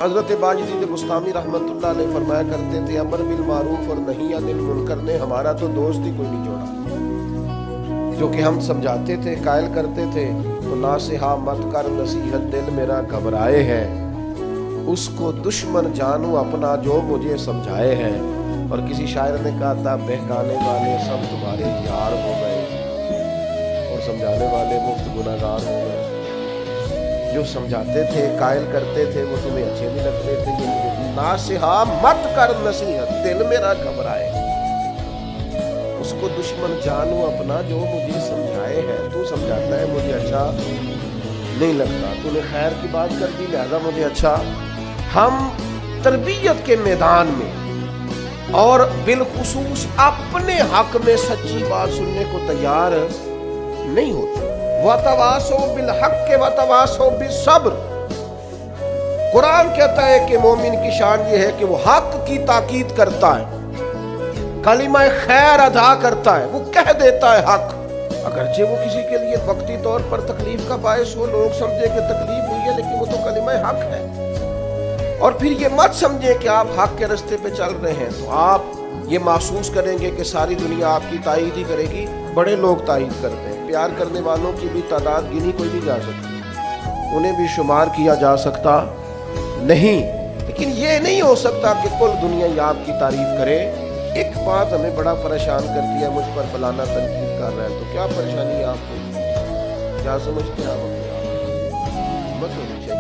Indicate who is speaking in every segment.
Speaker 1: حضرت باجدید بستامی رحمتہ اللہ علیہ فرمایا کرتے تھے امر بالمعروف اور نہی عن المنکر نے ہمارا تو دوست ہی کوئی نہیں جوڑا، جو کہ ہم سمجھاتے تھے، قائل کرتے تھے تو ناصحہ مت کر نصیحت دل میرا گھبرائے ہے، اس کو دشمن جانو اپنا جو مجھے سمجھائے ہے۔ اور کسی شاعر نے کہا تھا بہکانے والے سب تمہارے یار ہو گئے اور سمجھانے والے مفت گناہگار ہو گئے۔ جو سمجھاتے تھے، قائل کرتے تھے، وہ تمہیں اچھے نہیں لگتے تھے۔ ناصحہ مت کر نصیحت دل میرا گھبرائے، اس کو دشمن جانو اپنا جو مجھے سمجھائے ہے۔ تو سمجھاتا ہے مجھے اچھا نہیں لگتا، تو نے خیر کی بات کر دی لہذا مجھے اچھا۔ ہم تربیت کے میدان میں اور بالخصوص اپنے حق میں سچی بات سننے کو تیار نہیں ہوتے۔ وَتَوَاصَوْا بِالْحَقِّ وَتَوَاصَوْا بِالصَّبْرِ، قرآن کہتا ہے کہ مومن کی شان یہ ہے کہ وہ حق کی تاکید کرتا ہے، کلمہ خیر ادا کرتا ہے، وہ کہہ دیتا ہے حق، اگرچہ وہ کسی کے لیے وقتی طور پر تکلیف کا باعث ہو، لوگ سمجھے کہ تکلیف ہوئی ہے لیکن وہ تو کلمہ حق ہے۔ اور پھر یہ مت سمجھیں کہ آپ حق کے راستے پہ چل رہے ہیں تو آپ یہ محسوس کریں گے کہ ساری دنیا آپ کی تائید ہی کرے گی۔ بڑے لوگ تائید کرتے ہیں، پیار کرنے والوں کی بھی تعداد گنی کوئی نہیں جا سکتی، انہیں بھی شمار کیا جا سکتا نہیں، لیکن یہ نہیں ہو سکتا کہ کل دنیا ہی آپ کی تعریف کرے۔ ایک بات ہمیں بڑا پریشان کرتی ہے، مجھ پر فلانا تنقید کر رہا ہے، تو کیا پریشانی ہے آپ کو؟ کیا سمجھتے ہیں آپ اپنے آپ؟ مت ہونی چاہیے۔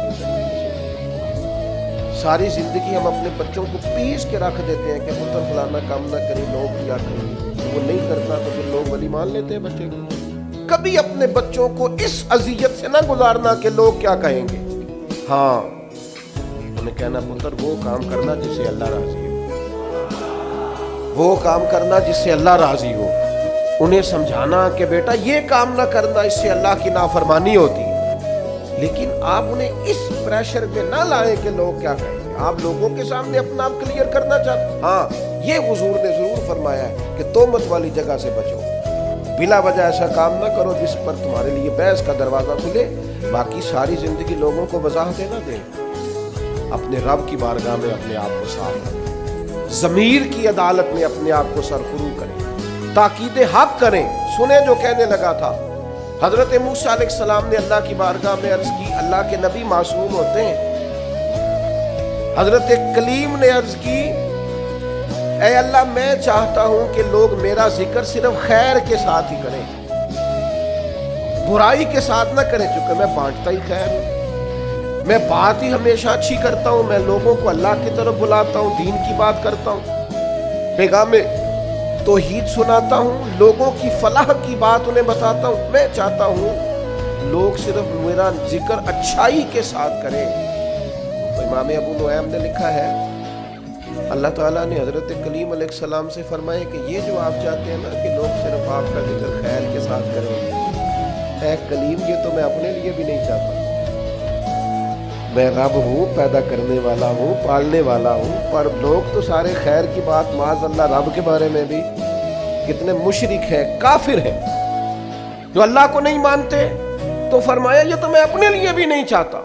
Speaker 1: ساری زندگی ہم اپنے بچوں کو پیس کے رکھ دیتے ہیں کہ پتر فلانا کام نہ کرے، لوگ کیا کریں، وہ نہیں کرتا تو پھر لوگ ولی مان لیتے ہیں بچے کو۔ کبھی اپنے بچوں کو اس اذیت سے نہ گزارنا کہ لوگ کیا کہیں گے۔ ہاں، انہیں کہنا پتر وہ کام کرنا جس سے اللہ راضی ہو، وہ کام کرنا جس سے اللہ راضی ہو۔ انہیں سمجھانا کہ بیٹا یہ کام نہ کرنا، اس سے اللہ کی نافرمانی ہوتی ہے۔ لیکن آپ انہیں اس پریشر میں نہ لائیں کہ لوگ کیا کہیں گے۔ آپ لوگوں کے سامنے اپنا آپ کلیئر کرنا چاہتے ہیں۔ ہاں، یہ حضور نے ضرور فرمایا ہے کہ تہمت والی جگہ سے بچو، بلا وجہ ایسا کام نہ کرو جس پر تمہارے لیے بحث کا دروازہ کھلے۔ باقی ساری زندگی لوگوں کو وضاحتیں نہ دیں، اپنے رب کی بارگاہ میں اپنے آپ کو صاف رکھیں، ضمیر کی عدالت میں اپنے آپ کو سرخرو کریں، تاکید حق کریں۔ سنیں جو کہنے لگا تھا حضرت موسیٰ علیہ السلام نے اللہ کی بارگاہ میں عرض کی، اللہ کے نبی معصوم ہوتے ہیں۔ حضرت کلیم نے عرض کی اے اللہ میں چاہتا ہوں کہ لوگ میرا ذکر صرف خیر کے ساتھ ہی کریں، برائی کے ساتھ نہ کریں، چونکہ میں بانٹتا ہی خیر ہوں، میں بات ہی ہمیشہ اچھی کرتا ہوں، میں لوگوں کو اللہ کی طرف بلاتا ہوں، دین کی بات کرتا ہوں، پیغام توحید سناتا ہوں، لوگوں کی فلاح کی بات انہیں بتاتا ہوں۔ میں چاہتا ہوں لوگ صرف میرا ذکر اچھائی کے ساتھ کریں۔ امام ابو نعیم نے لکھا ہے اللہ تعالیٰ نے حضرت کلیم علیہ السلام سے فرمایا کہ یہ جو آپ چاہتے ہیں نا کہ لوگ صرف آپ کا ذکر خیر کے ساتھ کریں، اے کلیم یہ تو میں اپنے لیے بھی نہیں چاہتا۔ میں رب ہوں، پیدا کرنے والا ہوں، پالنے والا ہوں، پر لوگ تو سارے خیر کی بات معاذ اللہ رب کے بارے میں بھی کتنے مشرک ہیں، کافر ہیں، جو اللہ کو نہیں مانتے۔ تو فرمایا یہ تو میں اپنے لیے بھی نہیں چاہتا۔